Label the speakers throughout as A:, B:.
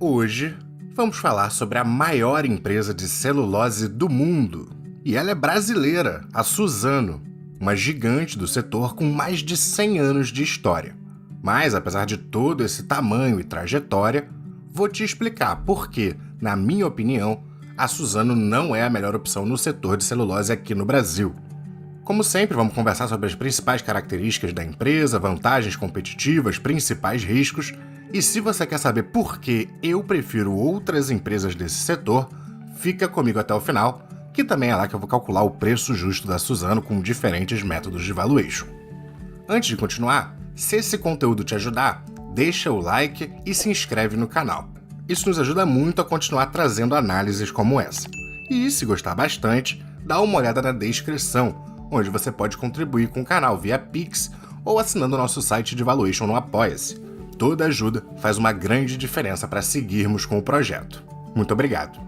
A: Hoje, vamos falar sobre a maior empresa de celulose do mundo. E ela é brasileira, a Suzano, uma gigante do setor com mais de 100 anos de história. Mas, apesar de todo esse tamanho e trajetória, vou te explicar por que, na minha opinião, a Suzano não é a melhor opção no setor de celulose aqui no Brasil. Como sempre, vamos conversar sobre as principais características da empresa, vantagens competitivas, principais riscos. E se você quer saber por que eu prefiro outras empresas desse setor, fica comigo até o final, que também é lá que eu vou calcular o preço justo da Suzano com diferentes métodos de valuation. Antes de continuar, se esse conteúdo te ajudar, deixa o like e se inscreve no canal. Isso nos ajuda muito a continuar trazendo análises como essa. E se gostar bastante, dá uma olhada na descrição, onde você pode contribuir com o canal via Pix ou assinando o nosso site de valuation no Apoia-se. Toda ajuda faz uma grande diferença para seguirmos com o projeto. Muito obrigado.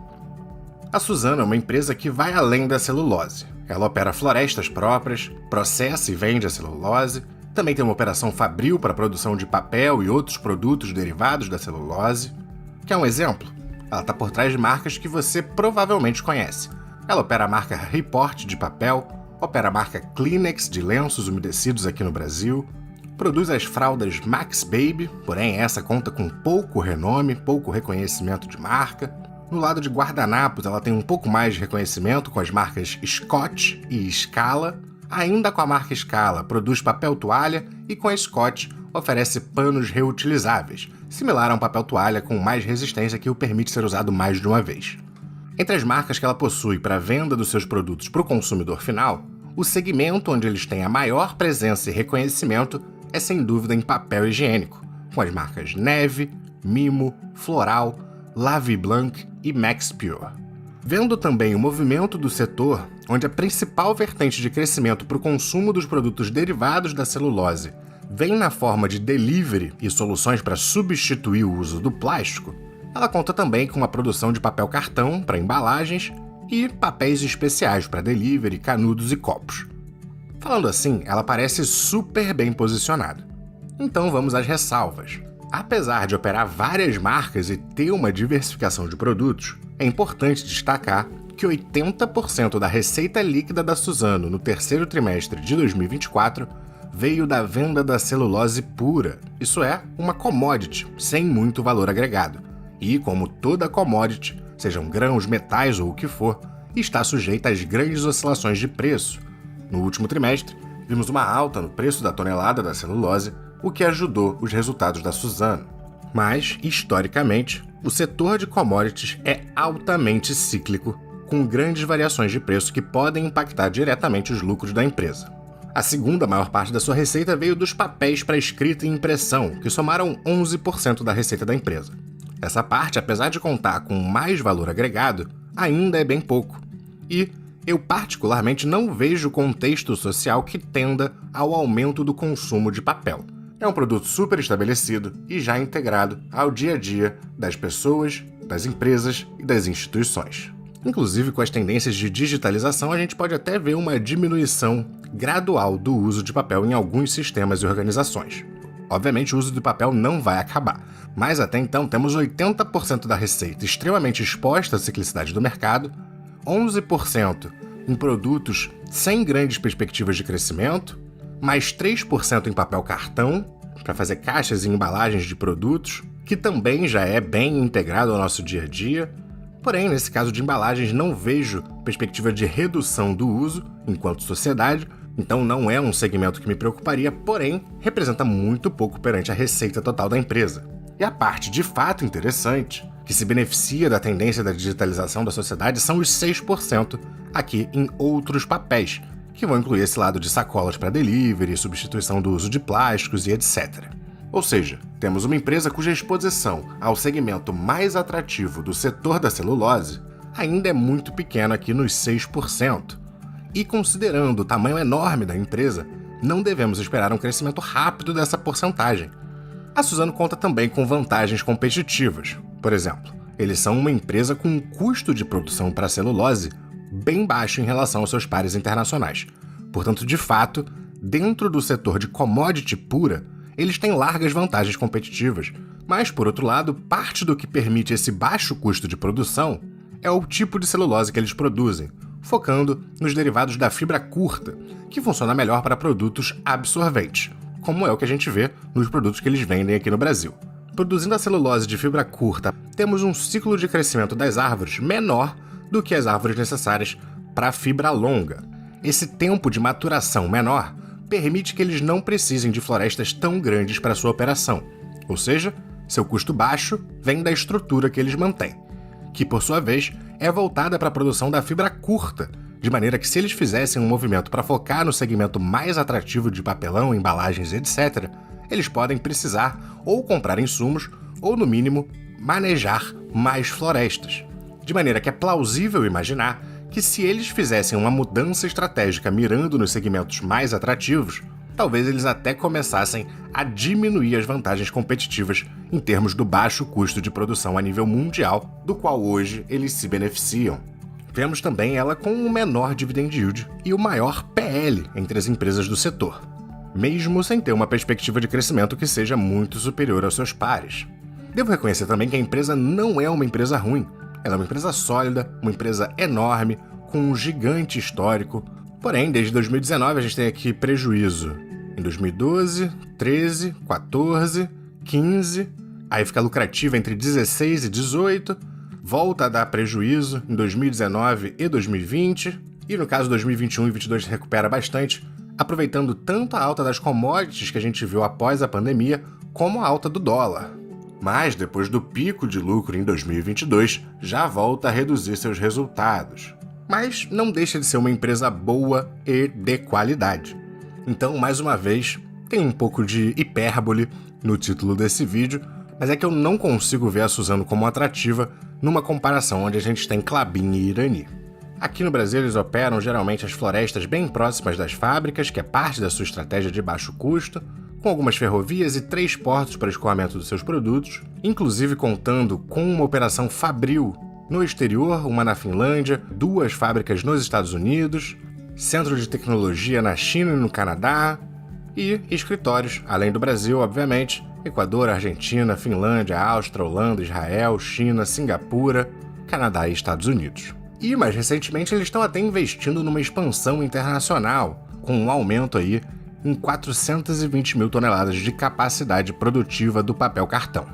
A: A Suzano é uma empresa que vai além da celulose. Ela opera florestas próprias, processa e vende a celulose, também tem uma operação fabril para a produção de papel e outros produtos derivados da celulose. Quer um exemplo? Ela está por trás de marcas que você provavelmente conhece. Ela opera a marca Report de papel, opera a marca Kleenex de lenços umedecidos aqui no Brasil, produz as fraldas Max Baby, porém essa conta com pouco renome, pouco reconhecimento de marca. No lado de guardanapos, ela tem um pouco mais de reconhecimento com as marcas Scott e Scala. Ainda com a marca Scala, produz papel toalha e com a Scott oferece panos reutilizáveis, similar a um papel toalha com mais resistência que o permite ser usado mais de uma vez. Entre as marcas que ela possui para a venda dos seus produtos para o consumidor final, o segmento onde eles têm a maior presença e reconhecimento é sem dúvida em papel higiênico, com as marcas Neve, Mimo, Floral, La Vie Blanc e Max Pure. Vendo também o movimento do setor, onde a principal vertente de crescimento para o consumo dos produtos derivados da celulose vem na forma de delivery e soluções para substituir o uso do plástico, ela conta também com a produção de papel cartão para embalagens e papéis especiais para delivery, canudos e copos. Falando assim, ela parece super bem posicionada. Então vamos às ressalvas. Apesar de operar várias marcas e ter uma diversificação de produtos, é importante destacar que 80% da receita líquida da Suzano no terceiro trimestre de 2024 veio da venda da celulose pura, isso é, uma commodity, sem muito valor agregado. E, como toda commodity, sejam grãos, metais ou o que for, está sujeita às grandes oscilações de preço. No último trimestre, vimos uma alta no preço da tonelada da celulose, o que ajudou os resultados da Suzano. Mas, historicamente, o setor de commodities é altamente cíclico, com grandes variações de preço que podem impactar diretamente os lucros da empresa. A segunda maior parte da sua receita veio dos papéis para escrita e impressão, que somaram 11% da receita da empresa. Essa parte, apesar de contar com mais valor agregado, ainda é bem pouco. E eu particularmente não vejo contexto social que tenda ao aumento do consumo de papel. É um produto super estabelecido e já integrado ao dia a dia das pessoas, das empresas e das instituições. Inclusive, com as tendências de digitalização, a gente pode até ver uma diminuição gradual do uso de papel em alguns sistemas e organizações. Obviamente, o uso do papel não vai acabar, mas até então temos 80% da receita extremamente exposta à ciclicidade do mercado, 11% em produtos sem grandes perspectivas de crescimento, mais 3% em papel cartão, para fazer caixas e embalagens de produtos, que também já é bem integrado ao nosso dia a dia. Porém, nesse caso de embalagens, não vejo perspectiva de redução do uso enquanto sociedade, então não é um segmento que me preocuparia, porém, representa muito pouco perante a receita total da empresa. E a parte de fato interessante, que se beneficia da tendência da digitalização da sociedade, são os 6% aqui em outros papéis, que vão incluir esse lado de sacolas para delivery, substituição do uso de plásticos e etc. Ou seja, temos uma empresa cuja exposição ao segmento mais atrativo do setor da celulose ainda é muito pequena aqui nos 6%. E considerando o tamanho enorme da empresa, não devemos esperar um crescimento rápido dessa porcentagem. A Suzano conta também com vantagens competitivas. Por exemplo, eles são uma empresa com um custo de produção para celulose bem baixo em relação aos seus pares internacionais. Portanto, de fato, dentro do setor de commodity pura, eles têm largas vantagens competitivas, Mas, por outro lado, parte do que permite esse baixo custo de produção é o tipo de celulose que eles produzem, focando nos derivados da fibra curta, que funciona melhor para produtos absorventes, como é o que a gente vê nos produtos que eles vendem aqui no Brasil. Produzindo a celulose de fibra curta, temos um ciclo de crescimento das árvores menor do que as árvores necessárias para a fibra longa. Esse tempo de maturação menor permite que eles não precisem de florestas tão grandes para sua operação, ou seja, seu custo baixo vem da estrutura que eles mantêm, que por sua vez é voltada para a produção da fibra curta, de maneira que se eles fizessem um movimento para focar no segmento mais atrativo de papelão, embalagens, etc., eles podem precisar ou comprar insumos ou, no mínimo, manejar mais florestas. De maneira que é plausível imaginar que se eles fizessem uma mudança estratégica mirando nos segmentos mais atrativos, talvez eles até começassem a diminuir as vantagens competitivas em termos do baixo custo de produção a nível mundial, do qual hoje eles se beneficiam. Vemos também ela com um menor dividend yield e o maior PL entre as empresas do setor, mesmo sem ter uma perspectiva de crescimento que seja muito superior aos seus pares. Devo reconhecer também que a empresa não é uma empresa ruim. Ela é uma empresa sólida, uma empresa enorme, com um gigante histórico. Porém, desde 2019 a gente tem aqui prejuízo em 2012, 13, 14, 15, aí fica lucrativa entre 16 e 18, volta a dar prejuízo em 2019 e 2020, e no caso 2021 e 2022 recupera bastante, aproveitando tanto a alta das commodities que a gente viu após a pandemia, como a alta do dólar. Mas depois do pico de lucro em 2022, já volta a reduzir seus resultados. Mas não deixa de ser uma empresa boa e de qualidade. Então, mais uma vez, tem um pouco de hipérbole no título desse vídeo, mas é que eu não consigo ver a Suzano como atrativa numa comparação onde a gente tem Klabin e Irani. Aqui no Brasil eles operam geralmente as florestas bem próximas das fábricas, que é parte da sua estratégia de baixo custo, com algumas ferrovias e 3 portos para escoamento dos seus produtos, inclusive contando com uma operação fabril no exterior, uma na Finlândia, 2 fábricas nos Estados Unidos, centro de tecnologia na China e no Canadá, e escritórios, além do Brasil, obviamente, Equador, Argentina, Finlândia, Áustria, Holanda, Israel, China, Singapura, Canadá e Estados Unidos. E mais recentemente eles estão até investindo numa expansão internacional, com um aumento aí em 420 mil toneladas de capacidade produtiva do papel cartão.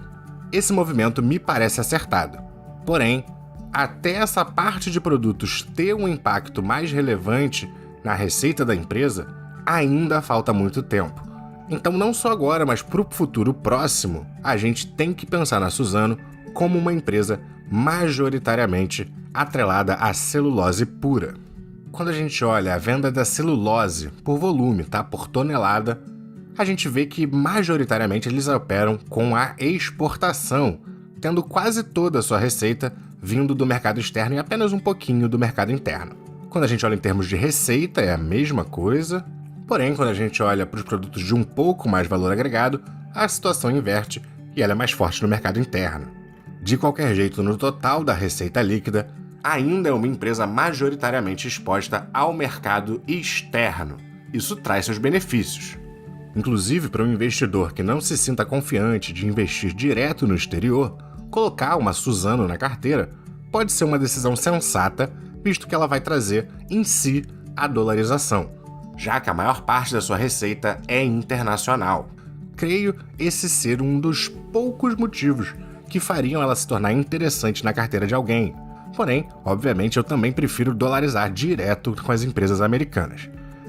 A: Esse movimento me parece acertado. Porém, até essa parte de produtos ter um impacto mais relevante na receita da empresa, ainda falta muito tempo. Então, não só agora, mas para o futuro próximo, a gente tem que pensar na Suzano como uma empresa majoritariamente atrelada à celulose pura. Quando a gente olha a venda da celulose por volume, por tonelada, a gente vê que majoritariamente eles operam com a exportação, tendo quase toda a sua receita vindo do mercado externo e apenas um pouquinho do mercado interno. Quando a gente olha em termos de receita, é a mesma coisa, porém, quando a gente olha para os produtos de um pouco mais valor agregado, a situação inverte e ela é mais forte no mercado interno. De qualquer jeito, no total da receita líquida, ainda é uma empresa majoritariamente exposta ao mercado externo. Isso traz seus benefícios. Inclusive, para um investidor que não se sinta confiante de investir direto no exterior, colocar uma Suzano na carteira pode ser uma decisão sensata, visto que ela vai trazer, em si, a dolarização, já que a maior parte da sua receita é internacional. Creio esse ser um dos poucos motivos que fariam ela se tornar interessante na carteira de alguém. Porém, obviamente, eu também prefiro dolarizar direto com as empresas americanas.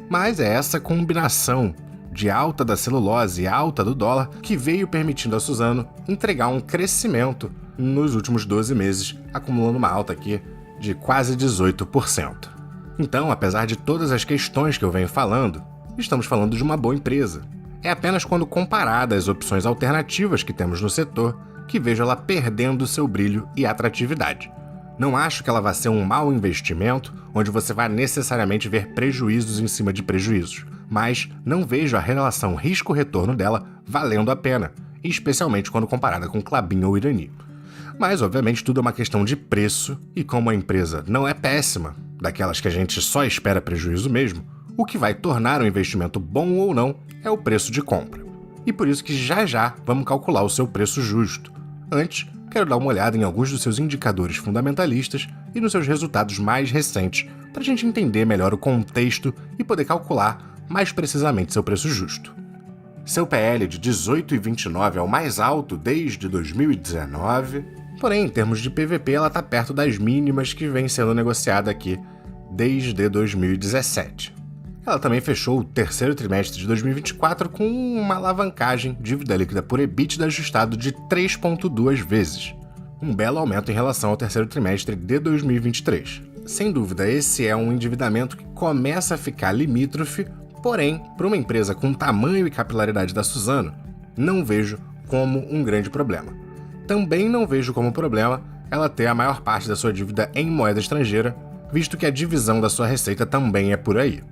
A: Mas é essa combinação de alta da celulose e alta do dólar que veio permitindo a Suzano entregar um crescimento nos últimos 12 meses, acumulando uma alta aqui de quase 18%. Então, apesar de todas as questões que eu venho falando, estamos falando de uma boa empresa. É apenas quando comparada às opções alternativas que temos no setor que vejo ela perdendo seu brilho e atratividade. Não acho que ela vá ser um mau investimento, onde você vai necessariamente ver prejuízos em cima de prejuízos, mas não vejo a relação risco-retorno dela valendo a pena, especialmente quando comparada com Klabin ou Irani. Mas, obviamente, tudo é uma questão de preço, e como a empresa não é péssima, daquelas que a gente só espera prejuízo mesmo, o que vai tornar o investimento bom ou não é o preço de compra. e por isso que já vamos calcular o seu preço justo. Antes, quero dar uma olhada em alguns dos seus indicadores fundamentalistas e nos seus resultados mais recentes, para a gente entender melhor o contexto e poder calcular mais precisamente seu preço justo. Seu PL de 18,29 é o mais alto desde 2019, porém, em termos de PVP, ela está perto das mínimas que vem sendo negociada aqui desde 2017. Ela também fechou o terceiro trimestre de 2024 com uma alavancagem dívida líquida por EBITDA ajustado de 3,2 vezes, um belo aumento em relação ao terceiro trimestre de 2023. Sem dúvida, esse é um endividamento que começa a ficar limítrofe, porém, para uma empresa com o tamanho e capilaridade da Suzano, não vejo como um grande problema. Também não vejo como problema ela ter a maior parte da sua dívida em moeda estrangeira, visto que a divisão da sua receita também é por aí.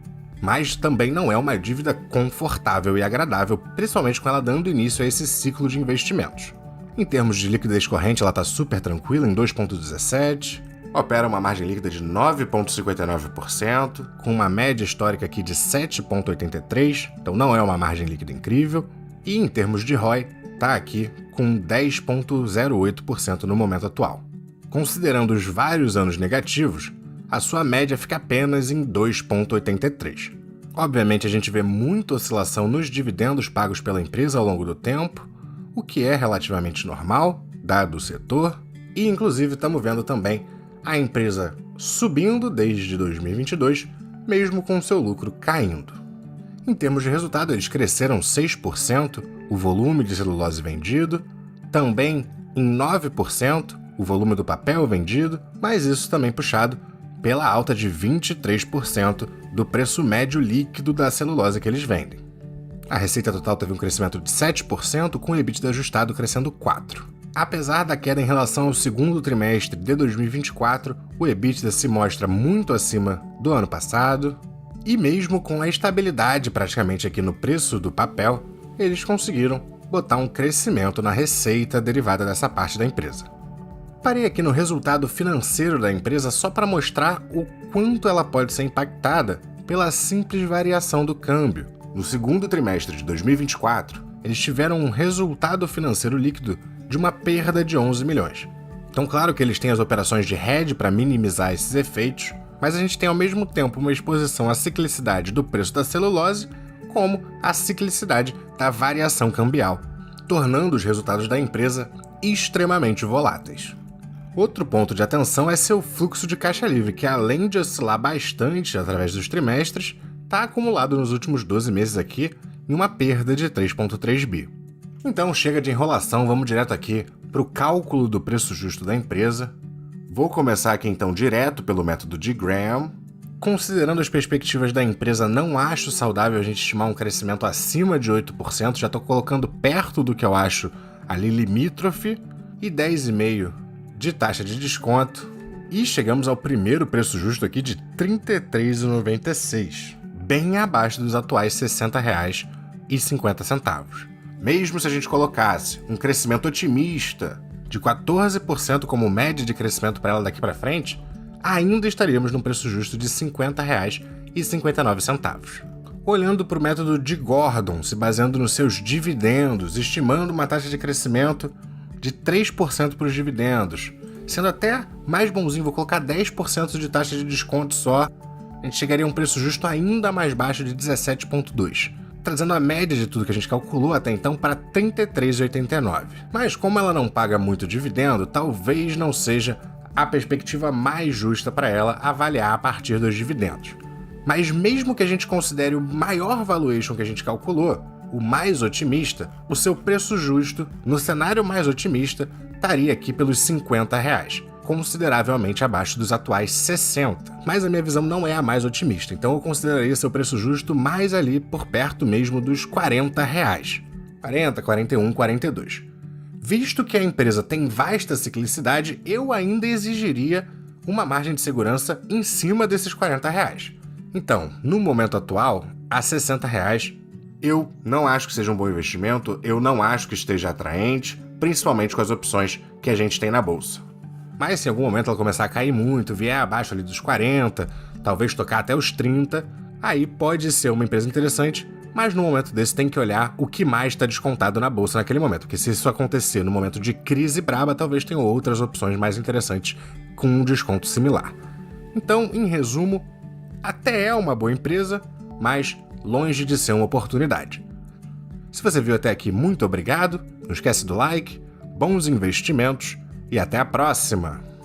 A: Mas também não é uma dívida confortável e agradável, principalmente com ela dando início a esse ciclo de investimentos. Em termos de liquidez corrente, ela está super tranquila em 2,17%, opera uma margem líquida de 9,59%, com uma média histórica aqui de 7,83%, então não é uma margem líquida incrível, e em termos de ROI, está aqui com 10,08% no momento atual. Considerando os vários anos negativos, a sua média fica apenas em 2,83%. Obviamente, a gente vê muita oscilação nos dividendos pagos pela empresa ao longo do tempo, o que é relativamente normal, dado o setor, e inclusive estamos vendo também a empresa subindo desde 2022, mesmo com seu lucro caindo. Em termos de resultado, eles cresceram 6% o volume de celulose vendido, também em 9% o volume do papel vendido, mas isso também puxado pela alta de 23% do preço médio líquido da celulose que eles vendem. A receita total teve um crescimento de 7%, com o EBITDA ajustado crescendo 4%. Apesar da queda em relação ao segundo trimestre de 2024, o EBITDA se mostra muito acima do ano passado, e mesmo com a estabilidade praticamente aqui no preço do papel, eles conseguiram botar um crescimento na receita derivada dessa parte da empresa. Parei aqui no resultado financeiro da empresa só para mostrar o quanto ela pode ser impactada pela simples variação do câmbio. No segundo trimestre de 2024, eles tiveram um resultado financeiro líquido de uma perda de 11 milhões. Então, claro que eles têm as operações de hedge para minimizar esses efeitos, mas a gente tem ao mesmo tempo uma exposição à ciclicidade do preço da celulose, como a ciclicidade da variação cambial, tornando os resultados da empresa extremamente voláteis. Outro ponto de atenção é seu fluxo de caixa livre, que além de oscilar bastante através dos trimestres, está acumulado nos últimos 12 meses aqui em uma perda de 3,3 bi. Então chega de enrolação, vamos direto aqui para o cálculo do preço justo da empresa. Vou começar aqui então direto pelo método de Graham. Considerando as perspectivas da empresa, não acho saudável a gente estimar um crescimento acima de 8%, já estou colocando perto do que eu acho ali limítrofe, e 10,5% de taxa de desconto, e chegamos ao primeiro preço justo aqui de R$ 33,96, bem abaixo dos atuais R$ 60,50. Mesmo se a gente colocasse um crescimento otimista de 14% como média de crescimento para ela daqui para frente, ainda estaríamos num preço justo de R$ 50,59. Olhando para o método de Gordon, se baseando nos seus dividendos, estimando uma taxa de crescimento de 3% para os dividendos, sendo até mais bonzinho, vou colocar 10% de taxa de desconto só, a gente chegaria a um preço justo ainda mais baixo de 17,2%, trazendo a média de tudo que a gente calculou até então para 33,89. Mas como ela não paga muito dividendo, talvez não seja a perspectiva mais justa para ela avaliar a partir dos dividendos. Mas mesmo que a gente considere o maior valuation que a gente calculou, o mais otimista, o seu preço justo, no cenário mais otimista, estaria aqui pelos R$ 50, consideravelmente abaixo dos atuais 60. Mas a minha visão não é a mais otimista, então eu consideraria seu preço justo mais ali por perto mesmo dos R$ 40. 40, 41, 42. Visto que a empresa tem vasta ciclicidade, eu ainda exigiria uma margem de segurança em cima desses R$ 40. Então, no momento atual, a R$ 60, eu não acho que seja um bom investimento, eu não acho que esteja atraente, principalmente com as opções que a gente tem na bolsa. Mas se em algum momento ela começar a cair muito, vier abaixo ali dos 40, talvez tocar até os 30, aí pode ser uma empresa interessante, Mas no momento desse tem que olhar o que mais está descontado na bolsa naquele momento, porque se isso acontecer no momento de crise braba, talvez tenham outras opções mais interessantes com um desconto similar. Então, em resumo, até é uma boa empresa, mas longe de ser uma oportunidade. Se você viu até aqui, muito obrigado, não esquece do like, bons investimentos e até a próxima!